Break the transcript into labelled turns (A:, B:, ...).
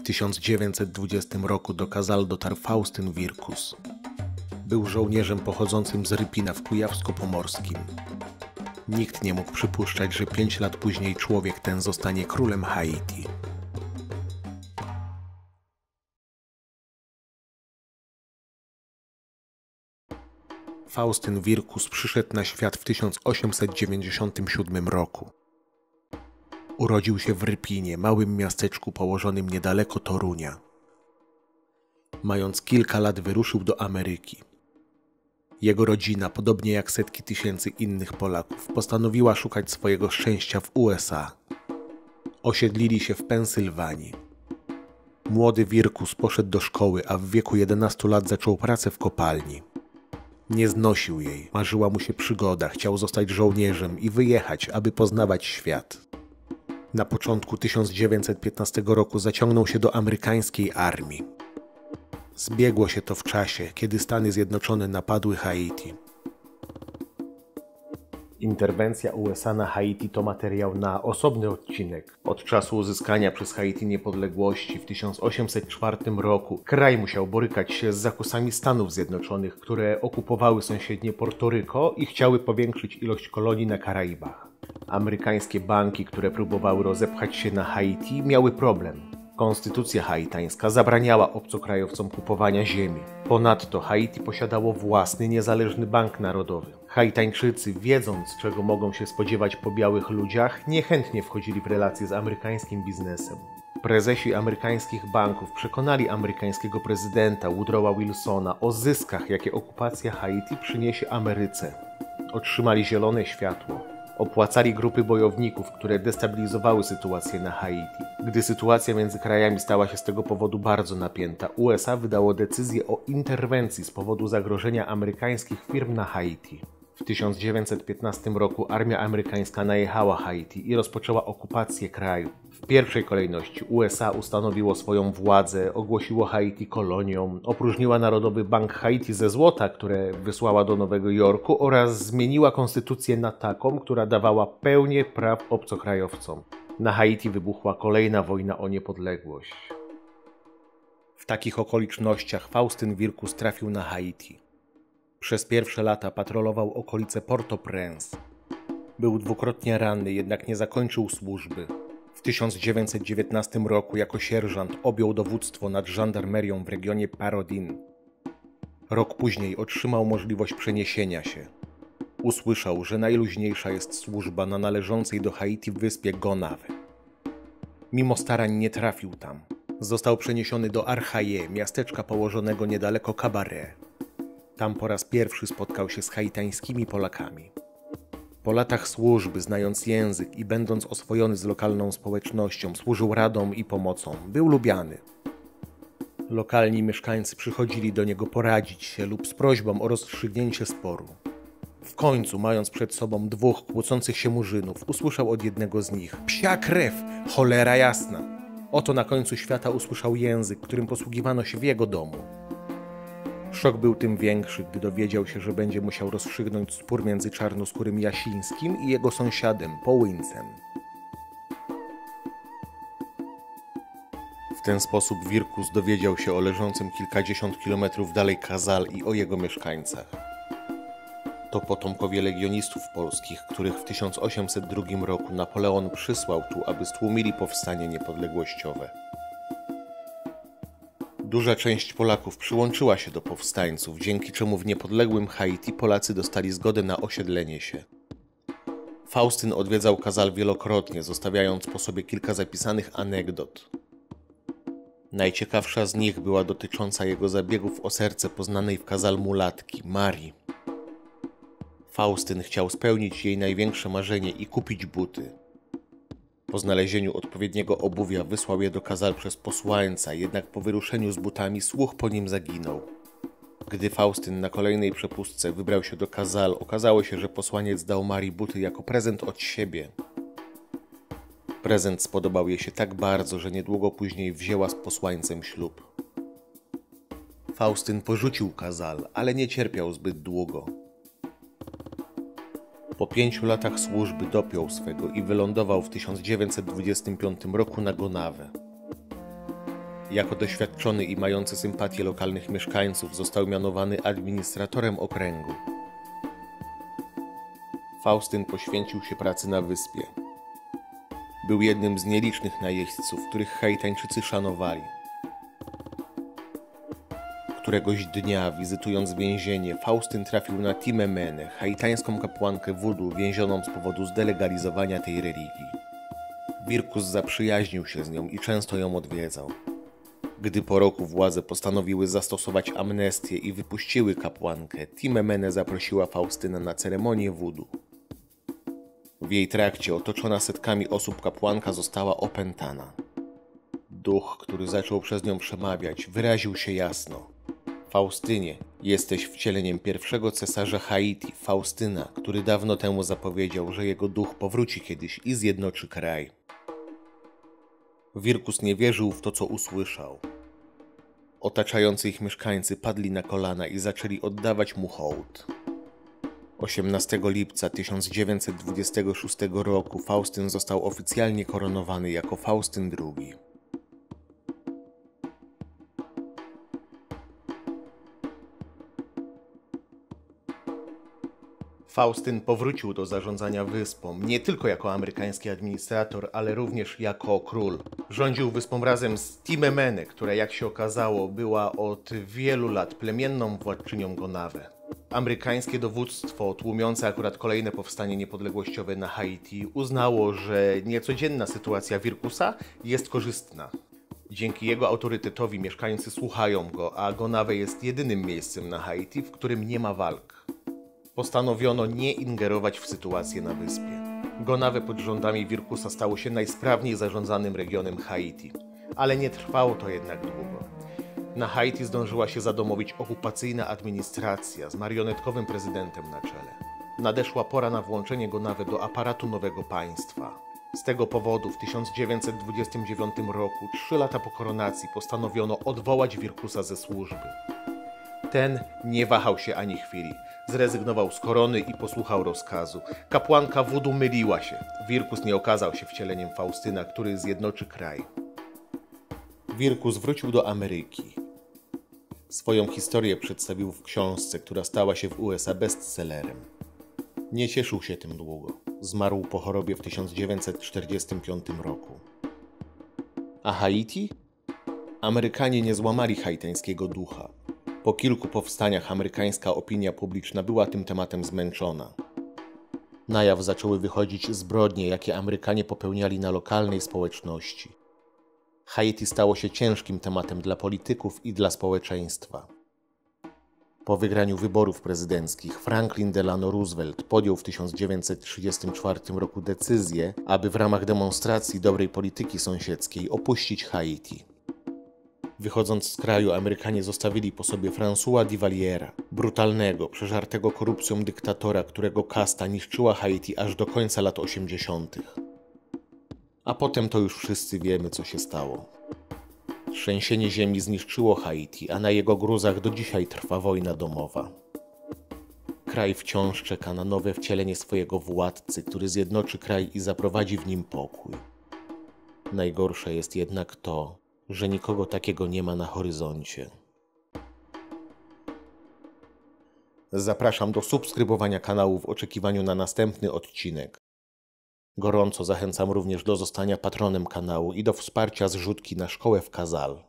A: 1920 roku do Kazal dotarł Faustyn Wirkus. Był żołnierzem pochodzącym z Rypina w Kujawsko-Pomorskim. Nikt nie mógł przypuszczać, że 5 lat później człowiek ten zostanie królem Haiti. Faustyn Wirkus przyszedł na świat w 1897 roku. Urodził się w Rypinie, małym miasteczku położonym niedaleko Torunia. Mając kilka lat, wyruszył do Ameryki. Jego rodzina, podobnie jak setki tysięcy innych Polaków, postanowiła szukać swojego szczęścia w USA. Osiedlili się w Pensylwanii. Młody Wirkus poszedł do szkoły, a w wieku 11 lat zaczął pracę w kopalni. Nie znosił jej, marzyła mu się przygoda, chciał zostać żołnierzem i wyjechać, aby poznawać świat. Na początku 1915 roku zaciągnął się do amerykańskiej armii. Zbiegło się to w czasie, kiedy Stany Zjednoczone napadły Haiti. Interwencja USA na Haiti to materiał na osobny odcinek. Od czasu uzyskania przez Haiti niepodległości w 1804 roku kraj musiał borykać się z zakusami Stanów Zjednoczonych, które okupowały sąsiednie Portoryko i chciały powiększyć ilość kolonii na Karaibach. Amerykańskie banki, które próbowały rozepchać się na Haiti, miały problem. Konstytucja haitańska zabraniała obcokrajowcom kupowania ziemi. Ponadto Haiti posiadało własny, niezależny bank narodowy. Haitańczycy, wiedząc, czego mogą się spodziewać po białych ludziach, niechętnie wchodzili w relacje z amerykańskim biznesem. Prezesi amerykańskich banków przekonali amerykańskiego prezydenta Woodrowa Wilsona o zyskach, jakie okupacja Haiti przyniesie Ameryce. Otrzymali zielone światło. Opłacali grupy bojowników, które destabilizowały sytuację na Haiti. Gdy sytuacja między krajami stała się z tego powodu bardzo napięta, USA wydało decyzję o interwencji z powodu zagrożenia amerykańskich firm na Haiti. W 1915 roku armia amerykańska najechała Haiti i rozpoczęła okupację kraju. W pierwszej kolejności USA ustanowiło swoją władzę, ogłosiło Haiti kolonią, opróżniła Narodowy Bank Haiti ze złota, które wysłała do Nowego Jorku, oraz zmieniła konstytucję na taką, która dawała pełnię praw obcokrajowcom. Na Haiti wybuchła kolejna wojna o niepodległość. W takich okolicznościach Faustyn Wirkus trafił na Haiti. Przez pierwsze lata patrolował okolice Port-au-Prince. Był dwukrotnie ranny, jednak nie zakończył służby. W 1919 roku jako sierżant objął dowództwo nad żandarmerią w regionie Parodin. Rok później otrzymał możliwość przeniesienia się. Usłyszał, że najluźniejsza jest służba na należącej do Haiti wyspie Gonave. Mimo starań nie trafił tam. Został przeniesiony do Archaie, miasteczka położonego niedaleko Cabaret. Tam po raz pierwszy spotkał się z haitańskimi Polakami. Po latach służby, znając język i będąc oswojony z lokalną społecznością, służył radą i pomocą. Był lubiany. Lokalni mieszkańcy przychodzili do niego poradzić się lub z prośbą o rozstrzygnięcie sporu. W końcu, mając przed sobą dwóch kłócących się murzynów, usłyszał od jednego z nich: psia krew, cholera jasna! Oto na końcu świata usłyszał język, którym posługiwano się w jego domu. Szok był tym większy, gdy dowiedział się, że będzie musiał rozstrzygnąć spór między czarnoskórym Jasińskim i jego sąsiadem, Połyńcem. W ten sposób Wirkus dowiedział się o leżącym kilkadziesiąt kilometrów dalej Kazal i o jego mieszkańcach. To potomkowie legionistów polskich, których w 1802 roku Napoleon przysłał tu, aby stłumili powstanie niepodległościowe. Duża część Polaków przyłączyła się do powstańców, dzięki czemu w niepodległym Haiti Polacy dostali zgodę na osiedlenie się. Faustyn odwiedzał Kazal wielokrotnie, zostawiając po sobie kilka zapisanych anegdot. Najciekawsza z nich była dotycząca jego zabiegów o serce poznanej w Kazal mulatki, Marii. Faustyn chciał spełnić jej największe marzenie i kupić buty. Po znalezieniu odpowiedniego obuwia wysłał je do Kazal przez posłańca, jednak po wyruszeniu z butami słuch po nim zaginął. Gdy Faustyn na kolejnej przepustce wybrał się do Kazal, okazało się, że posłaniec dał Marii buty jako prezent od siebie. Prezent spodobał jej się tak bardzo, że niedługo później wzięła z posłańcem ślub. Faustyn porzucił Kazal, ale nie cierpiał zbyt długo. Po 5 latach służby dopiął swego i wylądował w 1925 roku na Gonave. Jako doświadczony i mający sympatię lokalnych mieszkańców został mianowany administratorem okręgu. Faustyn poświęcił się pracy na wyspie. Był jednym z nielicznych najeźdźców, których Haitańczycy szanowali. Któregoś dnia, wizytując więzienie, Faustyn trafił na Timę Menę, haitańską kapłankę wudu więzioną z powodu zdelegalizowania tej religii. Wirkus zaprzyjaźnił się z nią i często ją odwiedzał. Gdy po roku władze postanowiły zastosować amnestię i wypuściły kapłankę, Timę Menę zaprosiła Faustyna na ceremonię wudu. W jej trakcie, otoczona setkami osób, kapłanka została opętana. Duch, który zaczął przez nią przemawiać, wyraził się jasno: Faustynie, jesteś wcieleniem pierwszego cesarza Haiti, Faustyna, który dawno temu zapowiedział, że jego duch powróci kiedyś i zjednoczy kraj. Wirkus nie wierzył w to, co usłyszał. Otaczający ich mieszkańcy padli na kolana i zaczęli oddawać mu hołd. 18 lipca 1926 roku Faustyn został oficjalnie koronowany jako Faustyn II. Faustyn powrócił do zarządzania wyspą, nie tylko jako amerykański administrator, ale również jako król. Rządził wyspą razem z Timę Menę, która, jak się okazało, była od wielu lat plemienną władczynią Gonawy. Amerykańskie dowództwo, tłumiące akurat kolejne powstanie niepodległościowe na Haiti, uznało, że niecodzienna sytuacja Wirkusa jest korzystna. Dzięki jego autorytetowi mieszkańcy słuchają go, a Gonawę jest jedynym miejscem na Haiti, w którym nie ma walk. Postanowiono nie ingerować w sytuację na wyspie. Gonawę pod rządami Wirkusa stało się najsprawniej zarządzanym regionem Haiti. Ale nie trwało to jednak długo. Na Haiti zdążyła się zadomowić okupacyjna administracja z marionetkowym prezydentem na czele. Nadeszła pora na włączenie Gonawy do aparatu nowego państwa. Z tego powodu w 1929 roku, 3 lata po koronacji, postanowiono odwołać Wirkusa ze służby. Ten nie wahał się ani chwili. Zrezygnował z korony i posłuchał rozkazu. Kapłanka wudu myliła się. Wirkus nie okazał się wcieleniem Faustyna, który zjednoczy kraj. Wirkus wrócił do Ameryki. Swoją historię przedstawił w książce, która stała się w USA bestsellerem. Nie cieszył się tym długo. Zmarł po chorobie w 1945 roku. A Haiti? Amerykanie nie złamali haitańskiego ducha. Po kilku powstaniach amerykańska opinia publiczna była tym tematem zmęczona. Na jaw zaczęły wychodzić zbrodnie, jakie Amerykanie popełniali na lokalnej społeczności. Haiti stało się ciężkim tematem dla polityków i dla społeczeństwa. Po wygraniu wyborów prezydenckich Franklin Delano Roosevelt podjął w 1934 roku decyzję, aby w ramach demonstracji dobrej polityki sąsiedzkiej opuścić Haiti. Wychodząc z kraju, Amerykanie zostawili po sobie François Duvaliera, brutalnego, przeżartego korupcją dyktatora, którego kasta niszczyła Haiti aż do końca lat 80. A potem to już wszyscy wiemy, co się stało. Trzęsienie ziemi zniszczyło Haiti, a na jego gruzach do dzisiaj trwa wojna domowa. Kraj wciąż czeka na nowe wcielenie swojego władcy, który zjednoczy kraj i zaprowadzi w nim pokój. Najgorsze jest jednak to, że nikogo takiego nie ma na horyzoncie. Zapraszam do subskrybowania kanału w oczekiwaniu na następny odcinek. Gorąco zachęcam również do zostania patronem kanału i do wsparcia zrzutki na szkołę w Kazal.